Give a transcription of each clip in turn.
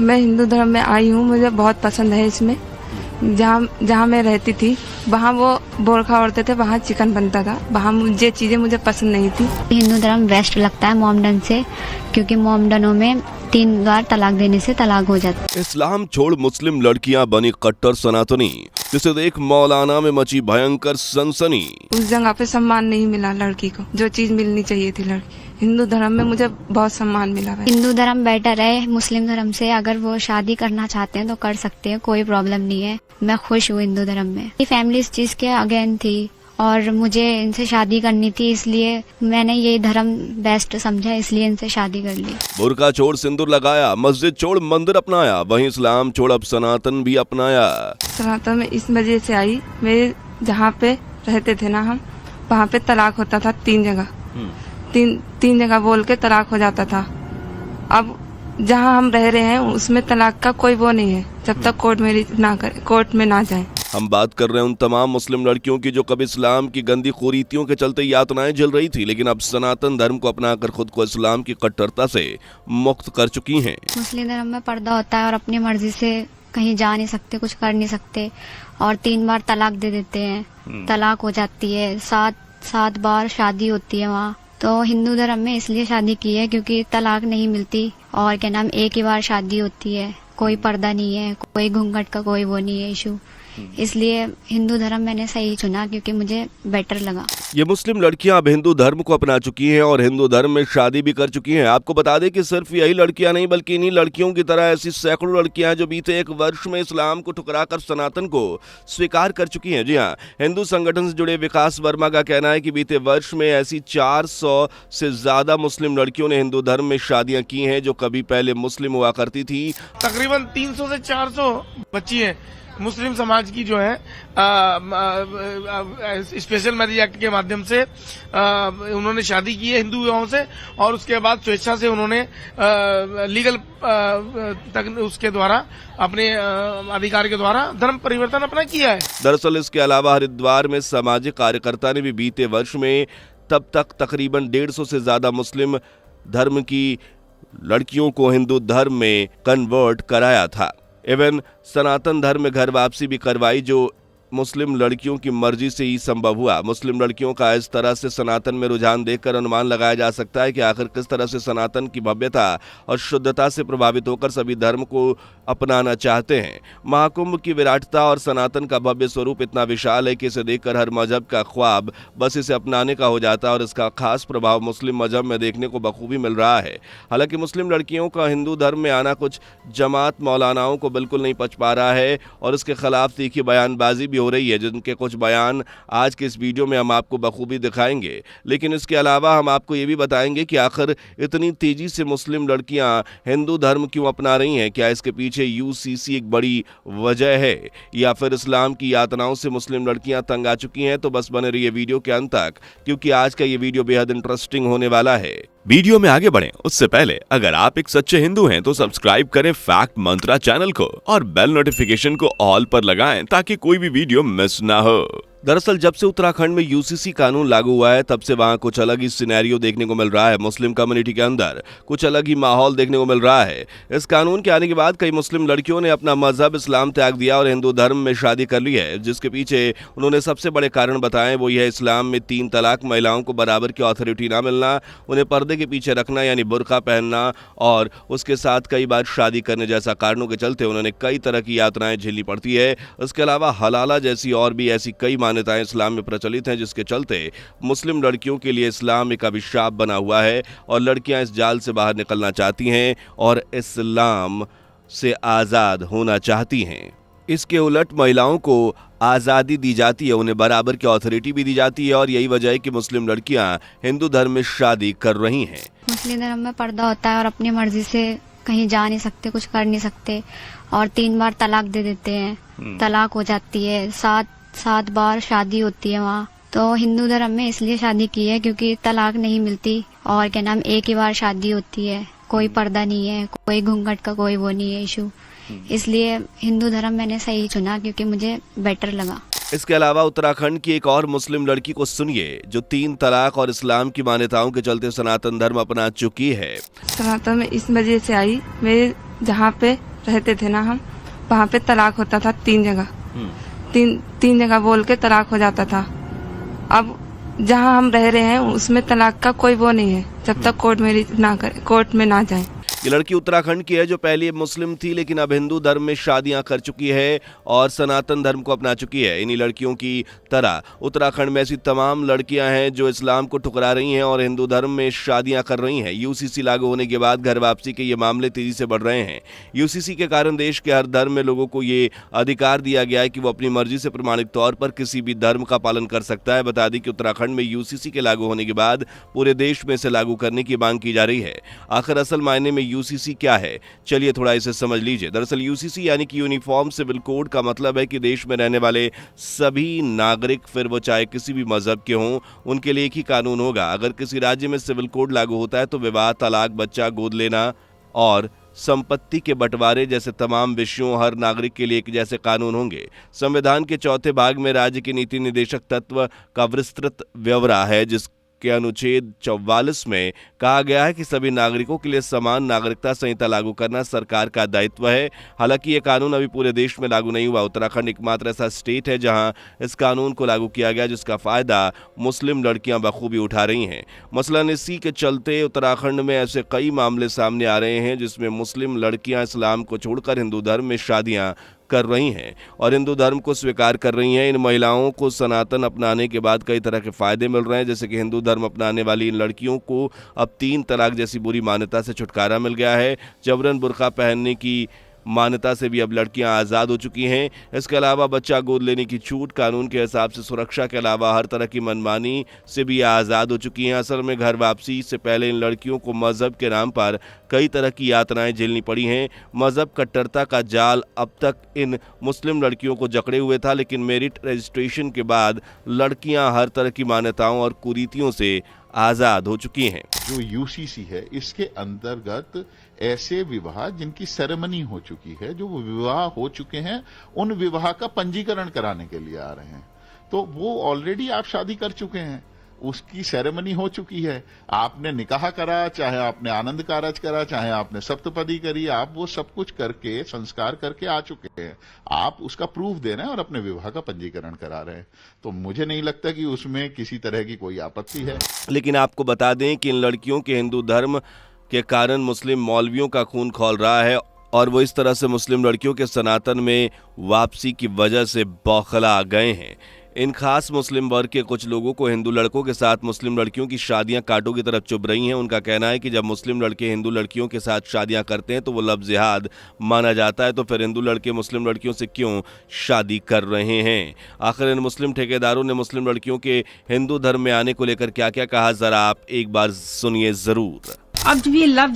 मैं हिंदू धर्म में आई हूँ, मुझे बहुत पसंद है इसमें। जहाँ मैं रहती थी वहाँ वो बोरखा ओढ़ते थे, वहाँ चिकन बनता था, वहाँ मुझे चीज़ें मुझे पसंद नहीं थी। हिंदू धर्म बेस्ट लगता है मोमडन से, क्योंकि मोमडनों में 3 बार तलाक देने से तलाक हो जाता है। इस्लाम छोड़ मुस्लिम लड़कियां बनी कट्टर सनातनी, जिसे देख मौलाना में मची भयंकर सनसनी। उस जगह पे सम्मान नहीं मिला लड़की को, जो चीज मिलनी चाहिए थी लड़की। हिंदू धर्म में मुझे बहुत सम्मान मिला है। हिंदू धर्म बेटर है मुस्लिम धर्म से। अगर वो शादी करना चाहते हैं तो कर सकते हैं, कोई प्रॉब्लम नहीं है। मैं खुश हूँ हिंदू धर्म में। मेरी फैमिली इस चीज के अगेन थी और मुझे इनसे शादी करनी थी, इसलिए मैंने ये धर्म बेस्ट समझा, इसलिए इनसे शादी कर ली। बुर्का छोड़ सिंदूर लगाया, मस्जिद छोड़ मंदिर अपनाया, वहीं इस्लाम छोड़ अब सनातन भी अपनाया। सनातन में इस वजह से आई, मेरे जहाँ पे रहते थे ना हम, वहाँ पे तलाक होता था 3 जगह। तीन जगह बोल के तलाक हो जाता था। अब जहाँ हम रह रहे हैं उसमें तलाक का कोई वो नहीं है, जब तक कोर्ट में ना जाए। हम बात कर रहे हैं उन तमाम मुस्लिम लड़कियों की जो कभी इस्लाम की गंदी कुरीतियों के चलते यातनाएं झेल रही थी, लेकिन अब सनातन धर्म को अपनाकर खुद को इस्लाम की कट्टरता से मुक्त कर चुकी हैं। मुस्लिम धर्म में पर्दा होता है और अपनी मर्जी से कहीं जा नहीं सकते, कुछ कर नहीं सकते, और 3 बार तलाक दे देते हैं, तलाक हो जाती है। 7 बार शादी होती है वहाँ। तो हिंदू धर्म में इसलिए शादी की है क्योंकि तलाक नहीं मिलती, और क्या नाम, एक ही बार शादी होती है, कोई पर्दा नहीं है, कोई घूंघट का कोई वो नहीं है इशू। इसलिए हिंदू धर्म मैंने सही चुना क्योंकि मुझे बेटर लगा। ये मुस्लिम लड़कियां अब हिंदू धर्म को अपना चुकी हैं और हिंदू धर्म में शादी भी कर चुकी हैं। आपको बता दें कि सिर्फ यही लड़कियां नहीं बल्कि इन्हीं लड़कियों की तरह ऐसी सैकड़ों लड़कियां जो बीते 1 वर्ष में इस्लाम को ठुकराकर सनातन को स्वीकार कर चुकी हैं। जी हाँ, हिंदू संगठन से जुड़े विकास वर्मा का कहना है कि बीते वर्ष में ऐसी 400 से ज्यादा मुस्लिम लड़कियों ने हिंदू धर्म में शादियां की हैं जो कभी पहले मुस्लिम हुआ करती थी। तकरीबन 300 से 400 बच्ची हैं मुस्लिम समाज की, जो है स्पेशल मैरिज एक्ट के माध्यम से उन्होंने शादी की है हिंदू विवाहों से, और उसके बाद स्वेच्छा से उन्होंने लीगल उसके द्वारा अपने अधिकार के द्वारा धर्म परिवर्तन अपना किया है। दरअसल इसके अलावा हरिद्वार में सामाजिक कार्यकर्ता ने भी बीते वर्ष में तब तक तकरीबन 150 से ज्यादा मुस्लिम धर्म की लड़कियों को हिंदू धर्म में कन्वर्ट कराया था। इवन सनातन धर्म में घर वापसी भी करवाई, जो मुस्लिम लड़कियों की मर्जी से ही संभव हुआ। मुस्लिम लड़कियों का इस तरह से सनातन में रुझान देखकर अनुमान लगाया जा सकता है कि आखिर किस तरह से सनातन की भव्यता और शुद्धता से प्रभावित होकर सभी धर्म को अपनाना चाहते हैं। महाकुंभ की विराटता और सनातन का भव्य स्वरूप इतना विशाल है कि इसे देखकर हर मजहब का ख्वाब बस इसे अपनाने का हो जाता है, और इसका खास प्रभाव मुस्लिम मजहब में देखने को बखूबी मिल रहा है। हालांकि मुस्लिम लड़कियों का हिंदू धर्म में आना कुछ जमात मौलानाओं को बिल्कुल नहीं पच पा रहा है, और इसके खिलाफ तीखी बयानबाजी भी हो रही है, जिनके कुछ बयान आज के इस वीडियो में हम आपको बखूबी दिखाएंगे। लेकिन इसके अलावा हम आपको ये भी बताएंगे कि आखिर इतनी तेजी से मुस्लिम लड़कियां हिंदू धर्म क्यों अपना रही हैं। क्या इसके पीछे यूसीसी एक बड़ी वजह है, या फिर इस्लाम की यातनाओं से मुस्लिम लड़कियां तंग आ चुकी हैं? तो बस बने रहिए वीडियो के अंत तक, क्योंकि आज का ये वीडियो बेहद इंटरेस्टिंग होने वाला है। वीडियो में आगे बढ़ें उससे पहले अगर आप एक सच्चे हिंदू हैं तो सब्सक्राइब करें फैक्ट मंत्रा चैनल को और बेल नोटिफिकेशन को ऑल पर लगाएं ताकि कोई भी वीडियो मिस ना हो। दरअसल जब से उत्तराखंड में यूसीसी कानून लागू हुआ है तब से वहां कुछ अलग ही सिनेरियो देखने को मिल रहा है। मुस्लिम कम्युनिटी के अंदर कुछ अलग ही माहौल देखने को मिल रहा है। इस कानून के आने के बाद कई मुस्लिम लड़कियों ने अपना मजहब इस्लाम त्याग दिया और हिंदू धर्म में शादी कर ली है, जिसके पीछे उन्होंने सबसे बड़े कारण बताए वो यह इस्लाम में 3 तलाक, महिलाओं को बराबर की अथॉरिटी ना मिलना, उन्हें पर्दे के पीछे रखना यानी बुर्का पहनना, और उसके साथ कई बार शादी करने जैसा कारणों के चलते उन्होंने कई तरह की यातनाएं झेलनी पड़ती है। इसके अलावा हलाला जैसी और भी ऐसी कई मान्यताएं इस्लाम में प्रचलित हैं, जिसके चलते मुस्लिम लड़कियों के लिए इस्लाम एक अभिशाप बना हुआ है और लड़कियां इस जाल से बाहर निकलना चाहती हैं और इस्लाम से आज़ाद होना चाहती हैं। इसके उलट महिलाओं को आज़ादी दी जाती है, उन्हें बराबर की अथॉरिटी भी दी जाती है, और यही वजह है कि मुस्लिम लड़कियां हिंदू धर्म में शादी कर रही हैं। मुस्लिम धर्म में पर्दा होता है और अपनी मर्जी से कहीं जा नहीं सकते, कुछ कर नहीं सकते, और 3 बार तलाक दे देते हैं, तलाक हो जाती है। 7 बार शादी होती है वहाँ। तो हिंदू धर्म में इसलिए शादी की है क्योंकि तलाक नहीं मिलती, और क्या नाम, एक ही बार शादी होती है, कोई पर्दा नहीं है, कोई घूंघट का कोई वो नहीं है इशू। इसलिए हिंदू धर्म मैंने सही चुना क्योंकि मुझे बेटर लगा। इसके अलावा उत्तराखंड की एक और मुस्लिम लड़की को सुनिए जो 3 तलाक और इस्लाम की मान्यताओं के चलते सनातन धर्म अपना चुकी है। सनातन में इस वजह से आई, मेरे जहाँ पे रहते थे ना हम, वहाँ पे तलाक होता था 3 जगह। तीन जगह बोल के तलाक हो जाता था। अब जहाँ हम रह रहे हैं उसमें तलाक का कोई वो नहीं है, जब तक कोर्ट में ना जाए। ये लड़की उत्तराखंड की है जो पहले मुस्लिम थी लेकिन अब हिंदू धर्म में शादियां कर चुकी है और सनातन धर्म को अपना चुकी है। इन्हीं लड़कियों की तरह उत्तराखंड में ऐसी तमाम लड़कियां हैं जो इस्लाम को ठुकरा रही हैं और हिंदू धर्म में शादियां कर रही हैं। यूसीसी लागू होने के बाद घर वापसी के ये मामले तेजी से बढ़ रहे हैं। यूसीसी के कारण देश के हर धर्म में लोगों को ये अधिकार दिया गया है कि वो अपनी मर्जी से प्रमाणिक तौर पर किसी भी धर्म का पालन कर सकता है। बता दें कि उत्तराखंड में यूसीसी के लागू होने के बाद पूरे देश में इसे लागू करने की मांग की जा रही है। आखिर असल मायने में यूसीसी क्या है, चलिए थोड़ा इसे समझ लीजिए। दरअसल यूसीसी यानी कि यूनिफॉर्म सिविल कोड का मतलब है कि देश में रहने वाले सभी नागरिक, फिर वो चाहे किसी भी मजहब के हों, उनके लिए एक ही कानून होगा। अगर किसी राज्य में सिविल कोड लागू होता है तो विवाह, तलाक, बच्चा गोद लेना और संपत्ति के बंटवारे जैसे तमाम विषयों हर नागरिक के लिए एक जैसे कानून होंगे। संविधान के चौथे भाग में राज्य के नीति निर्देशक तत्व का विस्तृत ब्यौरा है, जिसके अनुच्छेद 44 में कहा गया है कि सभी नागरिकों के लिए समान नागरिकता संहिता लागू करना सरकार का दायित्व है। हालांकि ये कानून अभी पूरे देश में लागू नहीं हुआ। उत्तराखंड एकमात्र ऐसा स्टेट है जहां इस कानून को लागू किया गया, जिसका फायदा मुस्लिम लड़कियां बखूबी उठा रही हैं। मसलन इसी के चलते उत्तराखंड में ऐसे कई मामले सामने आ रहे हैं जिसमें मुस्लिम लड़कियां इस्लाम को छोड़कर हिंदू धर्म में शादियां कर रही हैं और हिंदू धर्म को स्वीकार कर रही हैं। इन महिलाओं को सनातन अपनाने के बाद कई तरह के फायदे मिल रहे हैं, जैसे कि हिंदू धर्म अपनाने वाली इन लड़कियों को अब 3 तलाक जैसी बुरी मान्यता से छुटकारा मिल गया है। जबरन बुर्का पहनने की मान्यता से भी अब लड़कियां आज़ाद हो चुकी हैं। इसके अलावा बच्चा गोद लेने की छूट, कानून के हिसाब से सुरक्षा के अलावा हर तरह की मनमानी से भी आज़ाद हो चुकी हैं। असल में घर वापसी से पहले इन लड़कियों को मजहब के नाम पर कई तरह की यातनाएं झेलनी पड़ी हैं। मजहब कट्टरता का जाल अब तक इन मुस्लिम लड़कियों को जकड़े हुए था, लेकिन मेरिट रजिस्ट्रेशन के बाद लड़कियां हर तरह की मान्यताओं और कुरीतियों से आज़ाद हो चुकी हैं। जो यूसीसी है इसके अंतर्गत ऐसे विवाह जिनकी सेरेमनी हो चुकी है, जो विवाह हो चुके हैं, उन विवाह का पंजीकरण कराने के लिए आ रहे हैं। तो वो ऑलरेडी आप शादी कर चुके हैं, उसकी सेरेमनी हो चुकी है, आपने निकाह करा, चाहे आपने आनंद कारज करा, चाहे आपने सप्तपदी करी, आप वो सब कुछ करके संस्कार करके आ चुके हैं। आप उसका प्रूफ दे रहे हैं और अपने विवाह का पंजीकरण करा रहे हैं। तो मुझे नहीं लगता कि उसमें किसी तरह की कोई आपत्ति है। लेकिन आपको बता दें कि इन लड़कियों के हिंदू धर्म के कारण मुस्लिम मौलवियों का खून खौल रहा है और वो इस तरह से मुस्लिम लड़कियों के सनातन में वापसी की वजह से बौखला गए हैं। इन खास मुस्लिम वर्ग के कुछ लोगों को हिंदू लड़कों के साथ मुस्लिम लड़कियों की शादियां कांटों की तरफ चुभ रही हैं। उनका कहना है कि जब मुस्लिम लड़के हिंदू लड़कियों के साथ शादियां करते हैं तो वो लव जिहाद माना जाता है, तो फिर हिंदू लड़के मुस्लिम लड़कियों से क्यों शादी कर रहे हैं। आखिर इन मुस्लिम ठेकेदारों ने मुस्लिम लड़कियों के हिंदू धर्म में आने को लेकर क्या क्या कहा, जरा आप एक बार सुनिए जरूर। अब जब ये लव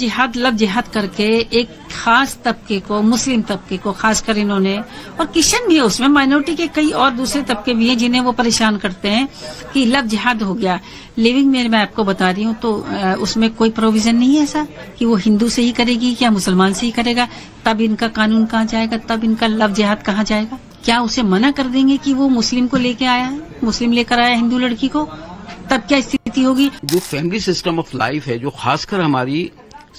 जिहाद करके एक खास तबके को, मुस्लिम तबके को खासकर इन्होंने, और क्रिश्चियन भी है उसमें, माइनॉरिटी के कई और दूसरे तबके भी हैं जिन्हें वो परेशान करते हैं कि लव जिहाद हो गया। लिविंग में मैं आपको बता रही हूँ तो उसमें कोई प्रोविजन नहीं है ऐसा कि वो हिंदू से ही करेगी या मुसलमान से ही करेगा, तब इनका कानून कहाँ जाएगा, तब इनका लव जिहाद कहाँ जाएगा। क्या उसे मना कर देंगे कि वो मुस्लिम को लेके आया है, मुस्लिम लेकर आया हिंदू लड़की को, तब क्या स्थिति होगी। जो फैमिली सिस्टम ऑफ लाइफ है, जो खासकर हमारी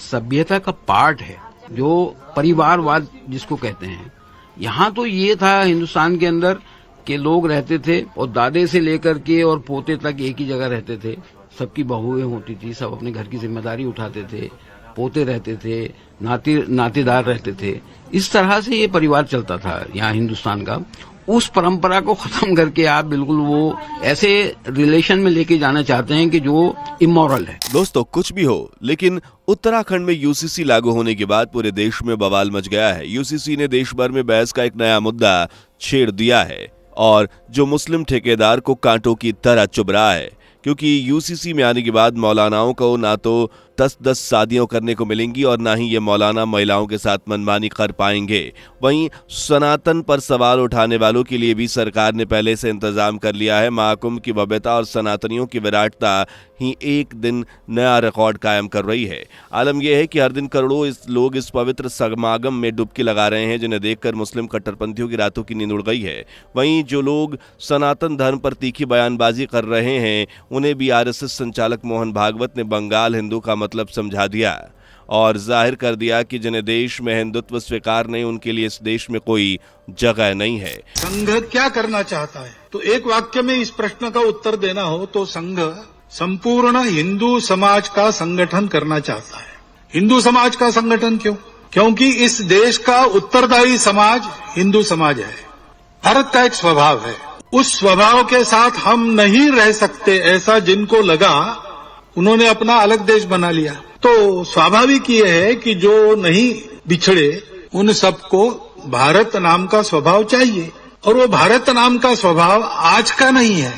सभ्यता का पार्ट है, जो परिवारवाद जिसको कहते हैं, यहाँ तो ये था हिंदुस्तान के अंदर कि लोग रहते थे और दादे से लेकर के और पोते तक एक ही जगह रहते थे, सबकी बहुएं होती थी, सब अपने घर की जिम्मेदारी उठाते थे, पोते रहते थे, नातेदार रहते थे। इस तरह से ये परिवार चलता था यहाँ हिंदुस्तान का। उस परंपरा को खत्म करके आप बिल्कुल वो ऐसे रिलेशन में लेके जाना चाहते हैं कि जो इमोरल है। दोस्तों कुछ भी हो, लेकिन उत्तराखंड में यूसीसी लागू होने के बाद पूरे देश में बवाल मच गया है। यूसीसी ने देश भर में बहस का एक नया मुद्दा छेड़ दिया है और जो मुस्लिम ठेकेदार को कांटों की तरह चुभ रहा है, क्योंकि यूसीसी में आने के बाद मौलानाओं को ना तो 10-10 शादियां करने को मिलेंगी और ना ही ये मौलाना महिलाओं के साथ मनमानी कर पाएंगे। वहीं सनातन पर सवाल उठाने वालों के लिए भी सरकार ने पहले से इंतजाम कर लिया है। महाकुंभ की भव्यता और सनातनियों की विराटता ही एक दिन नया रिकॉर्ड कायम कर रही है। आलम यह है कि हर दिन करोड़ों लोग इस पवित्र समागम में डुबकी लगा रहे हैं, जिन्हें देखकर मुस्लिम कट्टरपंथियों की रातों की नींद उड़ गई है। वहीं जो लोग सनातन धर्म पर तीखी बयानबाजी कर रहे हैं, उन्हें भी आरएसएस संचालक मोहन भागवत ने बंगाल हिंदू का मतलब समझा दिया। और जाहिर कर दिया कि जिन्हें देश में हिंदुत्व स्वीकार नहीं, उनके लिए इस देश में कोई जगह नहीं है। संघ क्या करना चाहता है? तो एक वाक्य में इस प्रश्न का उत्तर देना हो तो संघ संपूर्ण हिंदू समाज का संगठन करना चाहता है। हिंदू समाज का संगठन क्यों? क्योंकि इस देश का उत्तरदायी समाज हिंदू समाज है। भारत का एक स्वभाव है, उस स्वभाव के साथ हम नहीं रह सकते, ऐसा जिनको लगा उन्होंने अपना अलग देश बना लिया। तो स्वाभाविक ये है कि जो नहीं बिछड़े उन सबको भारत नाम का स्वभाव चाहिए, और वो भारत नाम का स्वभाव आज का नहीं है।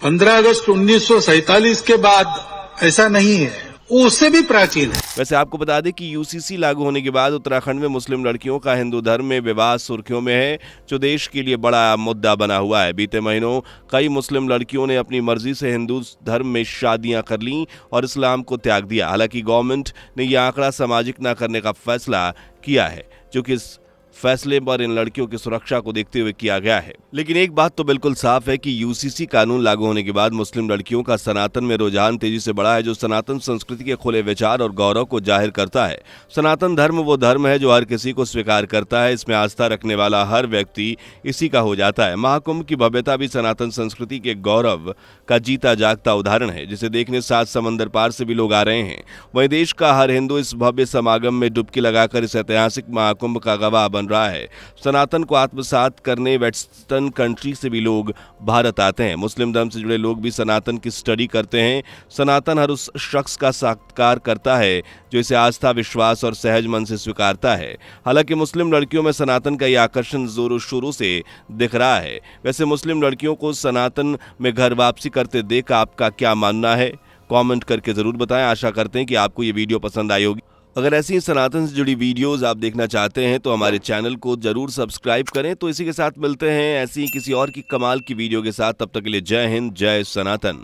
15 अगस्त 1947 के बाद ऐसा नहीं है, वो उससे भी प्राचीन है। वैसे आपको बता दें कि यूसीसी लागू होने के बाद उत्तराखंड में मुस्लिम लड़कियों का हिंदू धर्म में विवाह सुर्खियों में है, जो देश के लिए बड़ा मुद्दा बना हुआ है। बीते महीनों कई मुस्लिम लड़कियों ने अपनी मर्जी से हिंदू धर्म में शादियां कर लीं और इस्लाम को त्याग दिया। हालांकि गवर्नमेंट ने यह आंकड़ा सामाजिक न करने का फैसला किया है, जो कि इस फैसले पर इन लड़कियों की सुरक्षा को देखते हुए किया गया है। लेकिन एक बात तो बिल्कुल साफ है कि यूसीसी कानून लागू होने के बाद मुस्लिम लड़कियों का सनातन में रुझान तेजी से बढ़ा है, जो सनातन संस्कृति के खुले विचार और गौरव को जाहिर करता है। सनातन धर्म वो धर्म है जो हर किसी को स्वीकार करता है, इसमें आस्था रखने वाला हर व्यक्ति इसी का हो जाता है। महाकुंभ की भव्यता भी सनातन संस्कृति के गौरव का जीता जागता उदाहरण है, जिसे देखने 7 समंदर पार से भी लोग आ रहे हैं। वहीं देश का हर हिंदू इस भव्य समागम में डुबकी लगाकर इस ऐतिहासिक महाकुंभ का गवाह बन रहा है। सनातन को आत्मसात करने वेस्टर्न कंट्री से भी लोग भारत आते हैं। मुस्लिम धर्म से जुड़े लोग भी सनातन की स्टडी करते हैं। सनातन हर उस शख्स का साक्षात्कार करता है जो इसे आस्था, विश्वास और सहज मन से स्वीकारता है। हालांकि मुस्लिम लड़कियों में सनातन का यह आकर्षण जोरों शोरों से दिख रहा है। वैसे मुस्लिम लड़कियों को सनातन में घर वापसी करते देख आपका क्या मानना है? कमेंट करके जरूर बताएं। आशा करते हैं कि आपको ये वीडियो पसंद आई होगी। अगर ऐसी ही सनातन से जुड़ी वीडियोस आप देखना चाहते हैं तो हमारे चैनल को जरूर सब्सक्राइब करें। तो इसी के साथ मिलते हैं ऐसी ही किसी और की कमाल की वीडियो के साथ। तब तक के लिए जय हिंद, जय सनातन।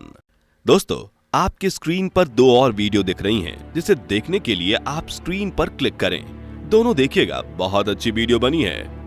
दोस्तों, आपके स्क्रीन पर 2 और वीडियो दिख रही हैं, जिसे देखने के लिए आप स्क्रीन पर क्लिक करें। दोनों देखिएगा, बहुत अच्छी वीडियो बनी है।